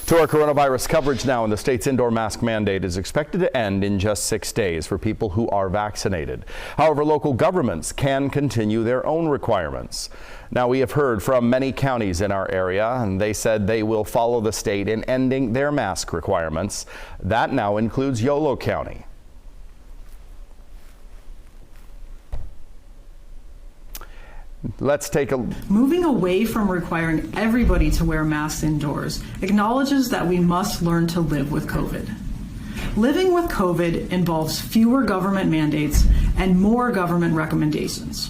To our coronavirus coverage now, and the state's indoor mask mandate is expected to end in just 6 days for people who are vaccinated. However, local governments can continue their own requirements. Now, we have heard from many counties in our area, and they said they will follow the state in ending their mask requirements. That now includes Yolo County. Let's take a... Moving away from requiring everybody to wear masks indoors acknowledges that we must learn to live with COVID. Living with COVID involves fewer government mandates and more government recommendations.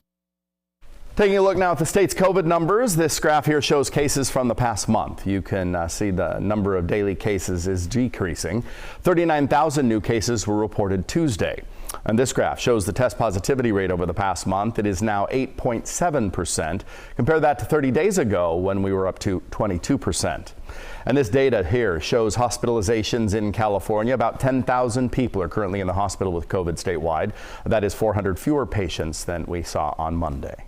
Taking a look now at the state's COVID numbers, this graph here shows cases from the past month. You can see the number of daily cases is decreasing. 39,000 new cases were reported Tuesday. And this graph shows the test positivity rate over the past month. It is now 8.7%. Compare that to 30 days ago when we were up to 22%. And this data here shows hospitalizations in California. About 10,000 people are currently in the hospital with COVID statewide. That is 400 fewer patients than we saw on Monday.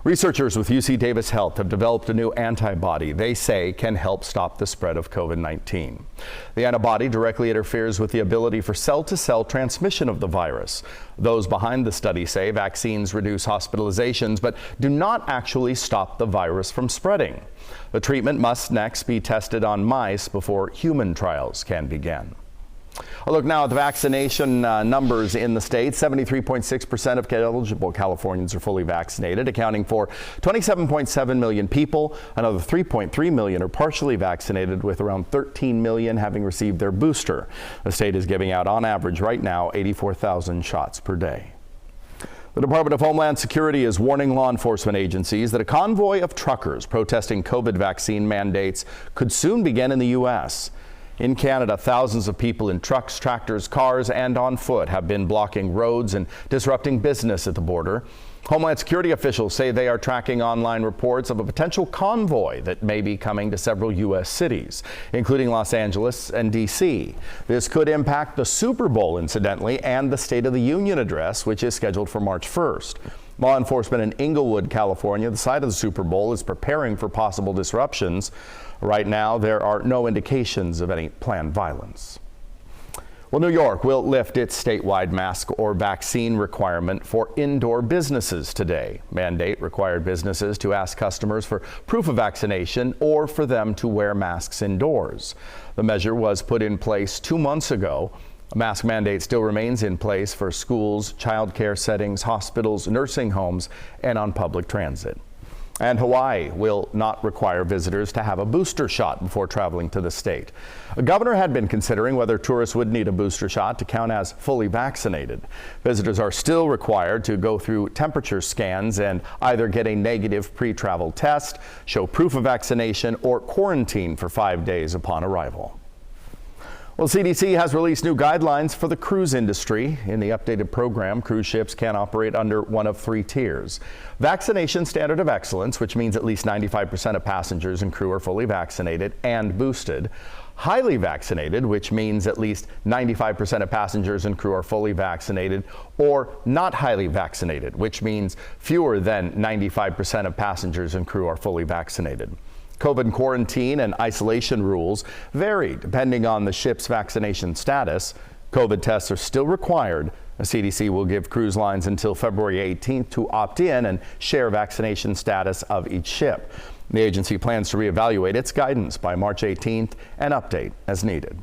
Researchers with UC Davis Health have developed a new antibody they say can help stop the spread of COVID-19. The antibody directly interferes with the ability for cell-to-cell transmission of the virus. Those behind the study say vaccines reduce hospitalizations but do not actually stop the virus from spreading. The treatment must next be tested on mice before human trials can begin. A look now at the vaccination numbers in the state. 73.6% of eligible Californians are fully vaccinated, accounting for 27.7 million people. Another 3.3 million are partially vaccinated, with around 13 million having received their booster. The state is giving out, on average right now, 84,000 shots per day. The Department of Homeland Security is warning law enforcement agencies that a convoy of truckers protesting COVID vaccine mandates could soon begin in the U.S. In Canada, thousands of people in trucks, tractors, cars, and on foot have been blocking roads and disrupting business at the border. Homeland Security officials say they are tracking online reports of a potential convoy that may be coming to several U.S. cities, including Los Angeles and D.C. This could impact the Super Bowl, incidentally, and the State of the Union address, which is scheduled for March 1st. Law enforcement in Inglewood, California, the site of the Super Bowl, is preparing for possible disruptions. Right now, there are no indications of any planned violence. Well, New York will lift its statewide mask or vaccine requirement for indoor businesses today. Mandate required businesses to ask customers for proof of vaccination or for them to wear masks indoors. The measure was put in place 2 months ago. A mask mandate still remains in place for schools, child care settings, hospitals, nursing homes, and on public transit. And Hawaii will not require visitors to have a booster shot before traveling to the state. A governor had been considering whether tourists would need a booster shot to count as fully vaccinated. Visitors are still required to go through temperature scans and either get a negative pre-travel test, show proof of vaccination, or quarantine for 5 days upon arrival. Well, CDC has released new guidelines for the cruise industry. In the updated program, cruise ships can operate under one of 3 tiers. Vaccination Standard of Excellence, which means at least 95% of passengers and crew are fully vaccinated and boosted. Highly vaccinated, which means at least 95% of passengers and crew are fully vaccinated, or not highly vaccinated, which means fewer than 95% of passengers and crew are fully vaccinated. COVID quarantine and isolation rules vary depending on the ship's vaccination status. COVID tests are still required. The CDC will give cruise lines until February 18th to opt in and share vaccination status of each ship. The agency plans to reevaluate its guidance by March 18th and update as needed.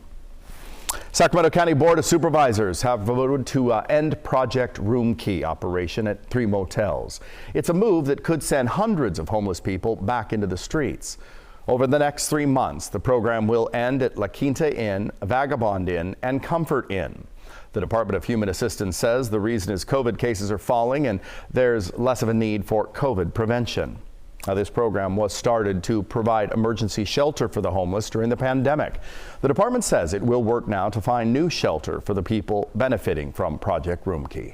Sacramento County Board of Supervisors have voted to end Project Room Key operation at 3 motels. It's a move that could send hundreds of homeless people back into the streets. Over the next 3 months, the program will end at La Quinta Inn, Vagabond Inn, and Comfort Inn. The Department of Human Assistance says the reason is COVID cases are falling and there's less of a need for COVID prevention. Now, this program was started to provide emergency shelter for the homeless during the pandemic. The department says it will work now to find new shelter for the people benefiting from Project Room Key.